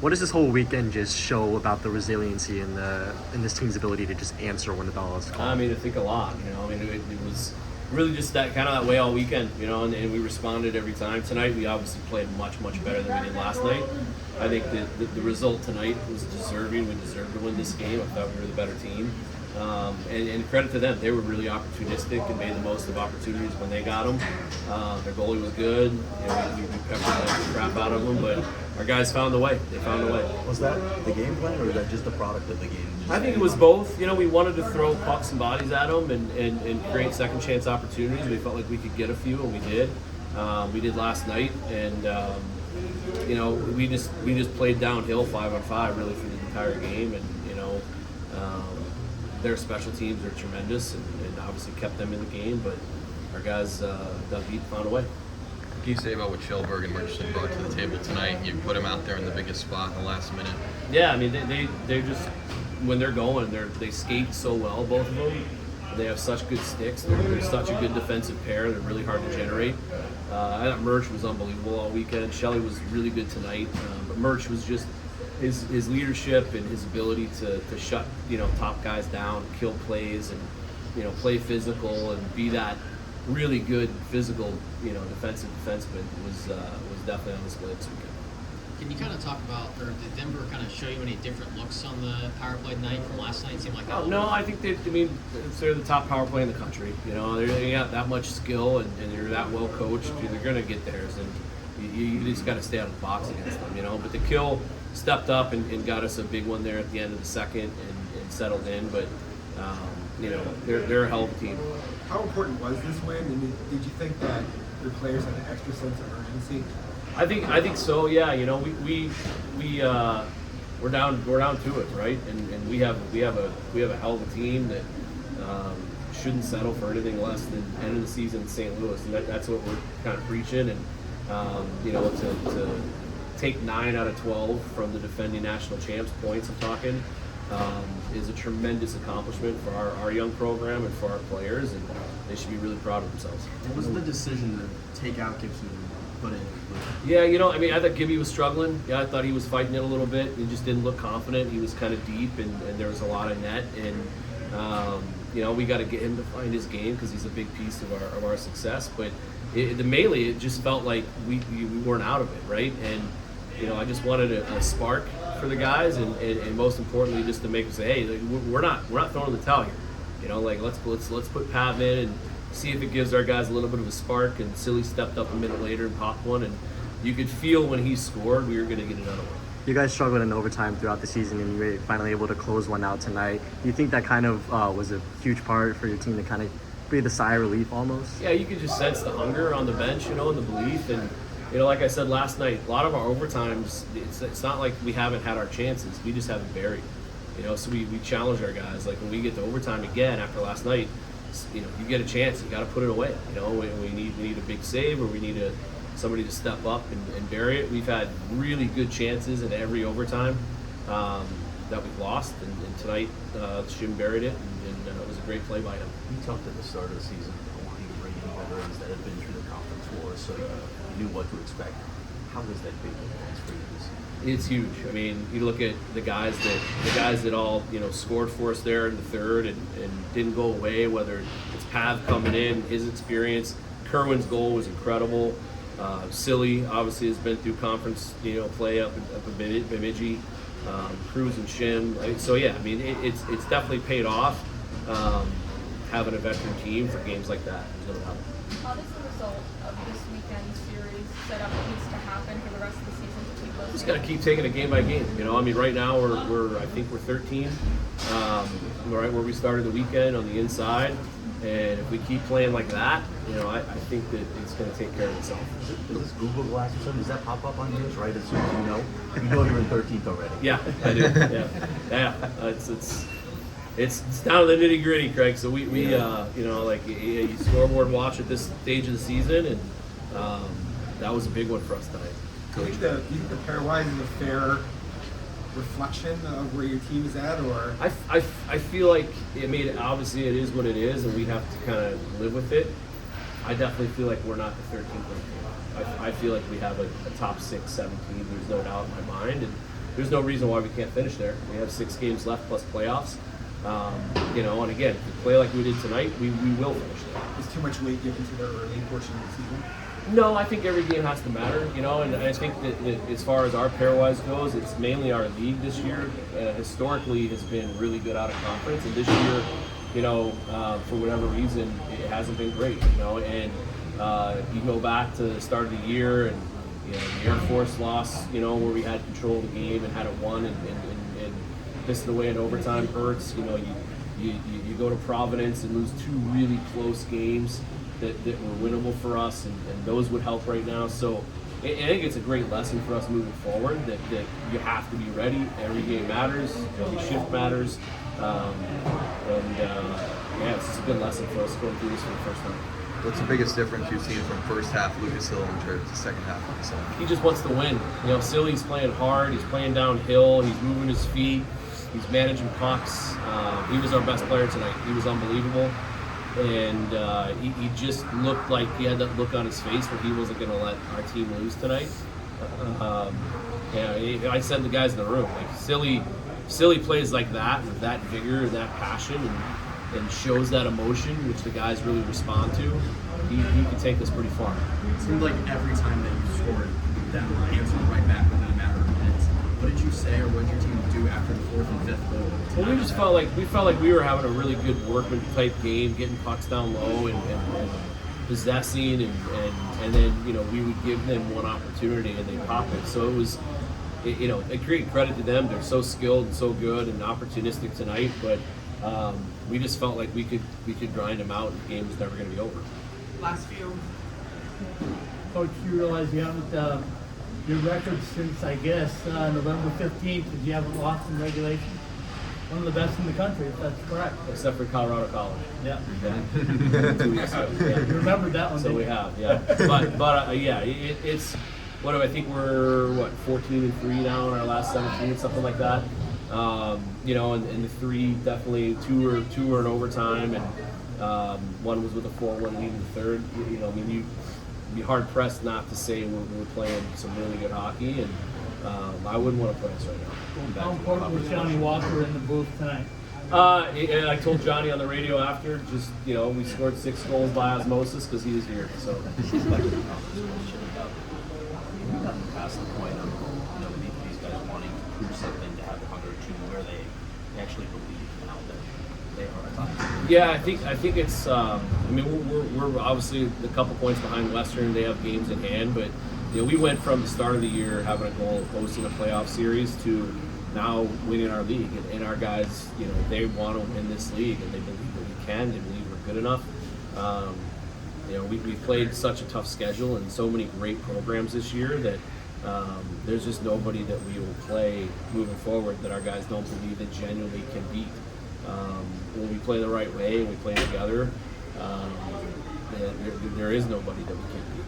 What does this whole weekend just show about the resiliency and this team's ability to just answer when the bell is called? I mean, I think a lot. It was really just that way all weekend. And we responded every time. Tonight, we obviously played much better than we did last night. I think that the result tonight was deserving. We deserved to win this game. I thought we were the better team. And credit to them, they were really opportunistic and made the most of opportunities when they got them. Their goalie was good. We peppered the crap out of them, but our guys found the way. They found a way. Was that the game plan, or was that just the product of the game? I think it was both. We wanted to throw pucks and bodies at them and create second chance opportunities. We felt like we could get a few, and we did. We did last night, and we just played downhill 5-on-5 really for the entire game, and their special teams are tremendous, and obviously kept them in the game. But our guys dug deep, found a way. What can you say about what Schellberg and Murchison brought to the table tonight? You put them out there in the biggest spot in the last minute. Yeah, I mean they just, when they're going, they skate so well, both of them. They have such good sticks. They're such a good defensive pair. They're really hard to generate. I thought Murch was unbelievable all weekend. Shelley was really good tonight, but Murch was just his leadership and his ability to shut top guys down, kill plays, and play physical and be that really good physical defensive defenseman was definitely on display this weekend. Can you kind of talk about, or did Denver kind of show you any different looks on the power play night from last night? It seemed like no, I think they're the top power play in the country. They got that much skill, and they're that well coached. They're going to get theirs, and you just got to stay out of the box against them. But the Kill stepped up and got us a big one there at the end of the second and settled in. But they're a hell of a team. How important was this win? And did you think that your players had an extra sense of urgency? I think so. Yeah, we're down to it, right? And we have a hell of a team that shouldn't settle for anything less than end of the season in St. Louis, and that's what we're kind of preaching. And to take 9 out of 12 from the defending national champs points, I'm talking, is a tremendous accomplishment for our young program and for our players, and they should be really proud of themselves. What was the decision to take out Gibson and put in? Yeah, I thought Gibby was struggling. Yeah, I thought he was fighting it a little bit. He just didn't look confident. He was kind of deep, and there was a lot of net. And we got to get him to find his game because he's a big piece of our success. But the melee, it just felt like we weren't out of it, right? And I just wanted a spark for the guys, and most importantly, just to make them say, hey, we're not throwing the towel here. Let's put Pav in and see if it gives our guys a little bit of a spark. And Silly stepped up a minute later and popped one, and you could feel when he scored we were going to get another one. You guys struggled in overtime throughout the season, and you were finally able to close one out tonight. Do you think that kind of was a huge part for your team to kind of breathe a sigh of relief almost? Yeah, you could just sense the hunger on the bench, and the belief. And like I said last night, a lot of our overtimes, it's not like we haven't had our chances. We just haven't buried. So we challenge our guys. Like when we get to overtime again after last night, you get a chance, you got to put it away. We need a big save, or we need somebody to step up and bury it. We've had really good chances in every overtime that we've lost, and tonight Shim buried it, and it was a great play by him. You talked at the start of the season about wanting to bring in veterans that had been through the conference wars, so you knew what to expect. How was that big advance for you this season? It's huge. I mean, you look at the guys that all scored for us there in the third and didn't go away. Whether it's Pav coming in, his experience, Kerwin's goal was incredible. Silly obviously has been through conference play up in Bemidji, Cruz and Shim. So yeah, I mean it's definitely paid off having a veteran team for games like that. There's no doubt. How does the result of this weekend series set up what needs to happen for the rest of the season to keep those? Just got to keep taking it game by game. Right now I think we're 13, right where we started the weekend on the inside, and if we keep playing like that, I think that it's going to take care of itself. Does this Google Glass or something, does that pop up on yours right as soon as you know you're in 13th already? Yeah, I do. Yeah. It's down to the nitty gritty, Craig. So we you scoreboard watch at this stage of the season, and that was a big one for us tonight. Do you think the pairwise is a fair reflection of where your team is at, or? I feel like obviously it is what it is, and we have to kind of live with it. I definitely feel like we're not the 13th team. I feel like we have a top 6, 7 team. There's no doubt in my mind, and there's no reason why we can't finish there. We have 6 games left plus playoffs. You know, and again, if we play like we did tonight, we will finish there. Is too much weight given to the early portion of the season? No, I think every game has to matter, you know, and I think that as far as our pairwise goes, it's mainly our league this year. Historically, has been really good out of conference, and this year, you know, for whatever reason, it hasn't been great, you know. And you go back to the start of the year, and you know, the Air Force loss, you know, where we had control of the game and had it won, and pissed it away in overtime hurts. You know, you go to Providence and lose 2 really close games that were winnable for us, and those would help right now. So I think it's a great lesson for us moving forward that you have to be ready. Every game matters, every shift matters, yeah, it's just a good lesson for us going through this for the first time. What's the biggest difference you've seen from first half Lucas Hill to the second half of the season? He just wants to win. You know, Silly's playing hard. He's playing downhill. He's moving his feet. He's managing pucks. He was our best player tonight. He was unbelievable. And he just looked like he had that look on his face where he wasn't going to let our team lose tonight. Yeah, I said to the guys in the room, like, Silly plays like that, with that vigor and that passion, and shows that emotion, which the guys really respond to. He can take us pretty far. It seemed like every time that you scored, that answered right back within a matter of minutes. What did you say, or what did your team do after the 4th and 5th goal? Well, we just felt like we were having a really good workman type game, getting pucks down low and possessing, and then, you know, we would give them one opportunity and they pop it. So it was, you know, a great credit to them. They're so skilled and so good and opportunistic tonight, but we just felt like we could grind them out, and the game was never going to be over. Last few. Coach, you realize you haven't your record since, I guess, November 15th, because you haven't lost in regulation. One of the best in the country, if that's correct. Except for Colorado College. Yeah. 2 weeks ago. Yeah. You remembered that one, So didn't we you? have, yeah. But yeah, it's, what do I think we're 14-3 now in our last 17, something like that. You know, and the 3 definitely, two were in overtime, and one was with a 4-1 lead in the third. You know, I mean, you'd be hard pressed not to say we're playing some really good hockey, and I wouldn't want to play us right now. How important was Johnny Walker in the booth tonight? And I told Johnny on the radio after, just, you know, we scored 6 goals by osmosis because he was here. So. We've gotten past the point of, you know, these guys wanting to prove something, to have the hunger to where they actually believe now that they are a top team. Yeah, I think it's. I mean, we're obviously a couple points behind Western. They have games in hand, but you know, we went from the start of the year having a goal of hosting a playoff series to now winning our league, and our guys, you know, they want to win this league, and they believe that we can. They believe we're good enough. You know, we've played such a tough schedule and so many great programs this year that there's just nobody that we will play moving forward that our guys don't believe that genuinely can beat. When we play the right way and we play together, there is nobody that we can beat.